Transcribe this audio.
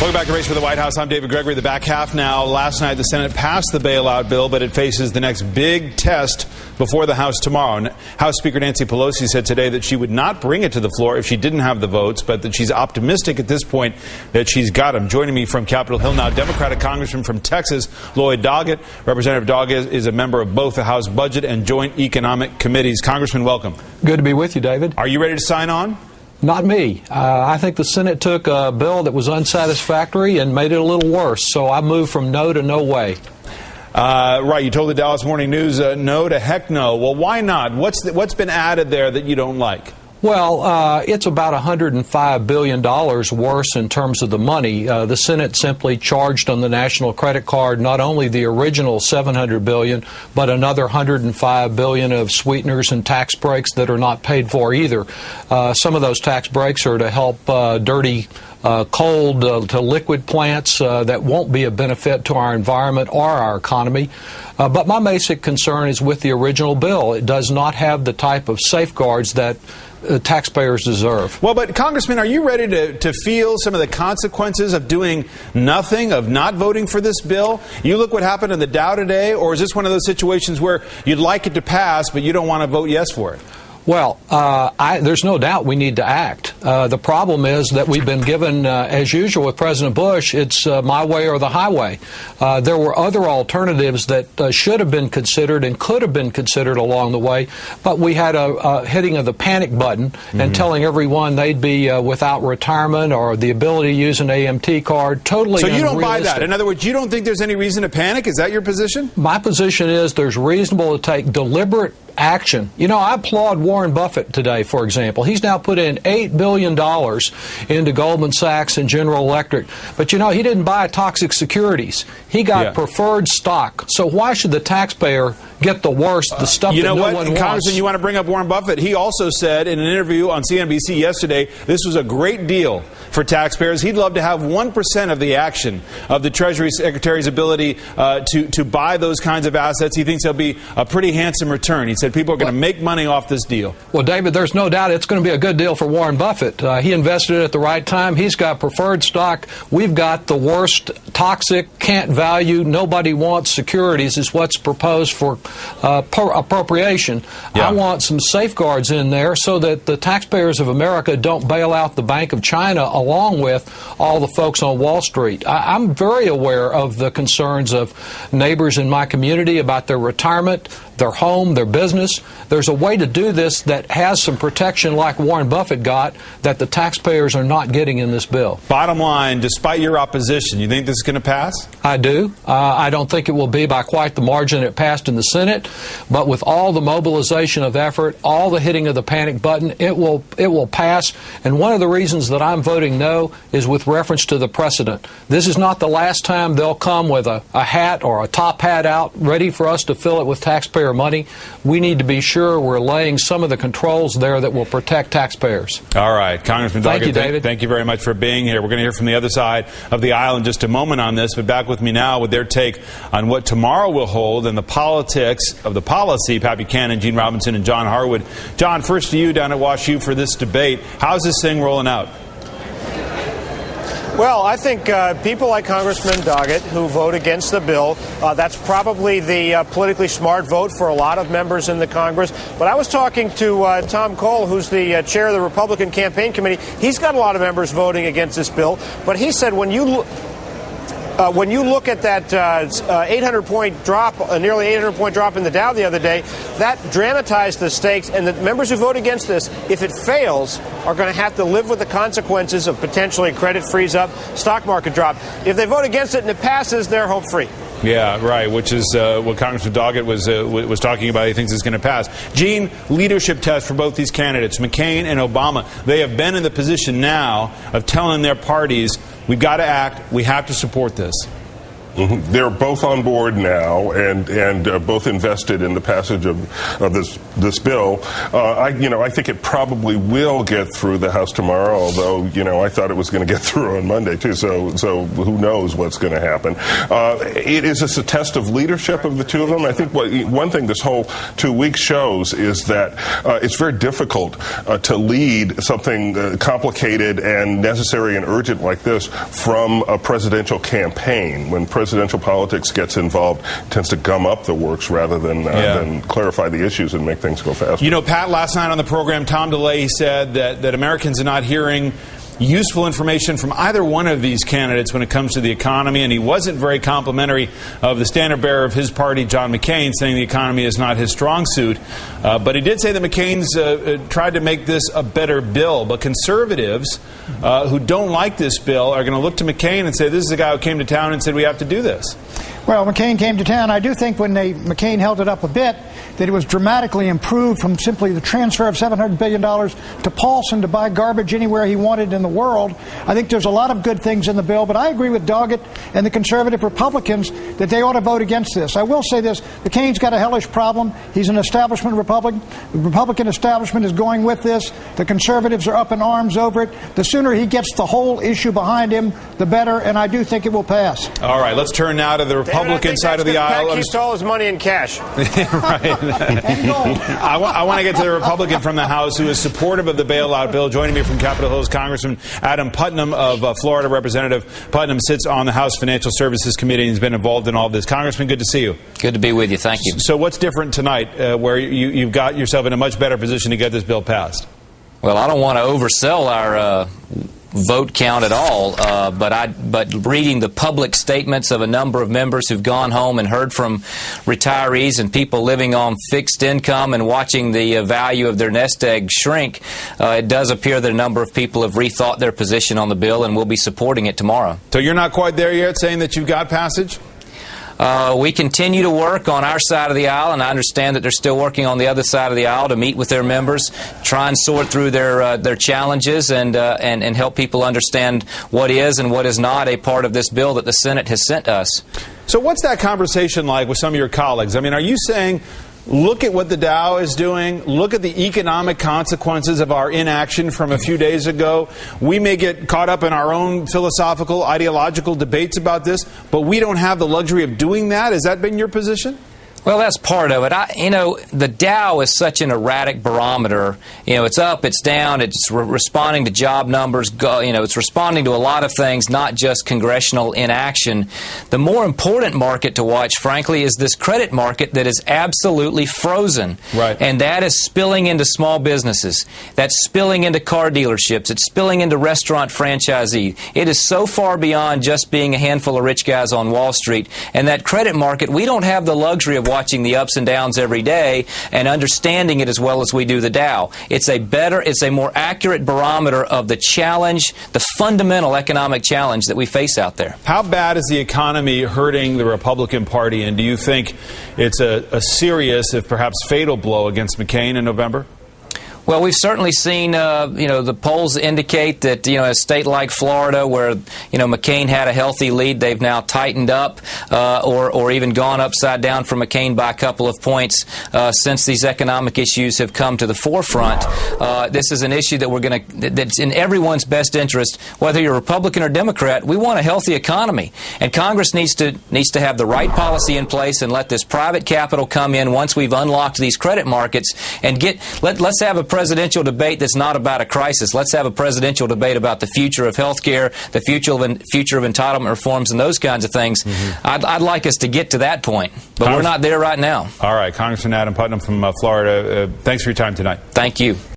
Welcome back to Race for the White House. I'm David Gregory. The back half now. Last night, the Senate passed the bailout bill, but it faces the next big test before the House tomorrow. House Speaker Nancy Pelosi said today that she would not bring it to the floor if she didn't have the votes, but that she's optimistic at this point that she's got them. Joining me from Capitol Hill now, Democratic Congressman from Texas, Lloyd Doggett. Representative Doggett is a member of both the House Budget and Joint Economic Committees. Congressman, welcome. Good to be with you, David. Are you ready to sign on? Not me. I think the Senate took a bill that was unsatisfactory and made it a little worse, so I moved from no to no way. Right, you told the Dallas Morning News no to heck no. Well, why not? What's been added there that you don't like? Well, it's about $105 billion worse in terms of the money. The Senate simply charged on the national credit card not only the original $700 billion, but another $105 billion of sweeteners and tax breaks that are not paid for either. Some of those tax breaks are to help dirty cold to liquid plants that won't be a benefit to our environment or our economy. But my basic concern is with the original bill. It does not have the type of safeguards that taxpayers deserve. Well, but Congressman, are you ready to feel some of the consequences of doing nothing, of not voting for this bill? You look what happened in the Dow today, or is this one of those situations where you'd like it to pass, but you don't want to vote yes for it? Well, there's no doubt we need to act. The problem is that we've been given, as usual with President Bush, it's my way or the highway. There were other alternatives that should have been considered and could have been considered along the way, but we had a hitting of the panic button and telling everyone they'd be without retirement or the ability to use an AMT card. Totally unrealistic. So you don't buy that? In other words, you don't think there's any reason to panic? Is that your position? My position is there's reasonable to take deliberate action. You know, I applaud Warren Buffett today, for example. He's now put in $8 billion into Goldman Sachs and General Electric. But, you know, he didn't buy toxic securities. He got preferred stock. So why should the taxpayer get the worst, the stuff that no one wants? Congressman, you want to bring up Warren Buffett. He also said in an interview on CNBC yesterday, this was a great deal for taxpayers. He'd love to have 1% of the action of the Treasury Secretary's ability to buy those kinds of assets. He thinks there'll be a pretty handsome return. He said people are going to make money off this deal. Well, David, there's no doubt it's going to be a good deal for Warren Buffett. He invested it at the right time. He's got preferred stock. We've got the worst, toxic, can't value, nobody wants securities is what's proposed for appropriation. I want some safeguards in there so that the taxpayers of America don't bail out the Bank of China along with all the folks on Wall Street. I'm very aware of the concerns of neighbors in my community about their retirement, their home, their business. There's a way to do this that has some protection like Warren Buffett got that the taxpayers are not getting in this bill. Bottom line, despite your opposition, you think this is going to pass? I do. I don't think it will be by quite the margin it passed in the Senate, but with all the mobilization of effort, all the hitting of the panic button, it will pass. And one of the reasons that I'm voting no is with reference to the precedent. This is not the last time they'll come with a hat or a top hat out ready for us to fill it with taxpayer money. We need to be sure we're laying some of the controls there that will protect taxpayers. All right. Congressman Doggett, thank you, David. Thank you very much for being here. We're going to hear from the other side of the aisle in just a moment on this, but back with me now with their take on what tomorrow will hold and the politics of the policy. Pat Buchanan, Gene Robinson, and John Harwood. John, first to you down at WashU for this debate. How's this thing rolling out? Well, I think people like Congressman Doggett who vote against the bill, that's probably the politically smart vote for a lot of members in the Congress. But I was talking to Tom Cole, who's the chair of the Republican Campaign Committee. He's got a lot of members voting against this bill. But he said when you look at that 800-point drop, nearly 800-point drop in the Dow the other day, that dramatized the stakes, and the members who vote against this, if it fails, are going to have to live with the consequences of potentially credit freeze up, stock market drop. If they vote against it and it passes, they're home free. Yeah, right, which is what Congressman Doggett was talking about. He thinks it's going to pass. Gene, leadership test for both these candidates, McCain and Obama. They have been in the position now of telling their parties, we've got to act, we have to support this. They're both on board now, and both invested in the passage of this bill. I think it probably will get through the House tomorrow. Although I thought it was going to get through on Monday too. So who knows what's going to happen? It is a test of leadership of the two of them. I think one thing this whole 2 weeks shows is that it's very difficult to lead something complicated and necessary and urgent like this from a presidential campaign. When presidential politics gets involved, it tends to gum up the works rather than clarify the issues and make things go faster. Pat, last night on the program, Tom DeLay said that Americans are not hearing useful information from either one of these candidates when it comes to the economy, and he wasn't very complimentary of the standard bearer of his party, John McCain, saying the economy is not his strong suit. But he did say that McCain's tried to make this a better bill. But conservatives who don't like this bill are going to look to McCain and say, this is the guy who came to town and said we have to do this. Well, McCain came to town. I do think when McCain held it up a bit, that it was dramatically improved from simply the transfer of $700 billion to Paulson to buy garbage anywhere he wanted in the world. I think there's a lot of good things in the bill, but I agree with Doggett and the conservative Republicans that they ought to vote against this. I will say this, McCain's got a hellish problem. He's an establishment Republican. The Republican establishment is going with this. The conservatives are up in arms over it. The sooner he gets the whole issue behind him, the better, and I do think it will pass. All right, let's turn now to the Republican side of the aisle. Pat keeps all his money in cash. Right. I want to get to the Republican from the House who is supportive of the bailout bill. Joining me from Capitol Hill is Congressman Adam Putnam of Florida. Representative Putnam sits on the House Financial Services Committee and has been involved in all of this. Congressman, good to see you. Good to be with you. Thank you. So what's different tonight where you've got yourself in a much better position to get this bill passed? Well, I don't want to oversell our vote count at all, but reading the public statements of a number of members who've gone home and heard from retirees and people living on fixed income and watching the value of their nest egg shrink, it does appear that a number of people have rethought their position on the bill and will be supporting it tomorrow. So you're not quite there yet, saying that you've got passage? We continue to work on our side of the aisle, and I understand that they're still working on the other side of the aisle to meet with their members, try and sort through their challenges, and help people understand what is and what is not a part of this bill that the Senate has sent us. So what's that conversation like with some of your colleagues? I mean, are you saying, look at what the Dow is doing. Look at the economic consequences of our inaction from a few days ago. We may get caught up in our own philosophical, ideological debates about this, but we don't have the luxury of doing that. Has that been your position? Well, that's part of it. The Dow is such an erratic barometer. It's up, it's down, it's responding to job numbers. It's responding to a lot of things, not just congressional inaction. The more important market to watch, frankly, is this credit market that is absolutely frozen. Right. And that is spilling into small businesses. That's spilling into car dealerships. It's spilling into restaurant franchisees. It is so far beyond just being a handful of rich guys on Wall Street. And that credit market, we don't have the luxury of watching the ups and downs every day and understanding it as well as we do the Dow. It's a more accurate barometer of the challenge, the fundamental economic challenge that we face out there. How bad is the economy hurting the Republican Party, and do you think it's a serious, if perhaps fatal blow against McCain in November? Well, we've certainly seen, the polls indicate that, a state like Florida where, McCain had a healthy lead, they've now tightened up or even gone upside down for McCain by a couple of points since these economic issues have come to the forefront. This is an issue that that's in everyone's best interest, whether you're Republican or Democrat. We want a healthy economy, and Congress needs to have the right policy in place and let this private capital come in once we've unlocked these credit markets and let's have a presidential debate that's not about a crisis. Let's have a presidential debate about the future of health care, the future of entitlement reforms, and those kinds of things. I'd like us to get to that point, but we're not there right now. All right, Congressman Adam Putnam from Florida, thanks for your time tonight. Thank you.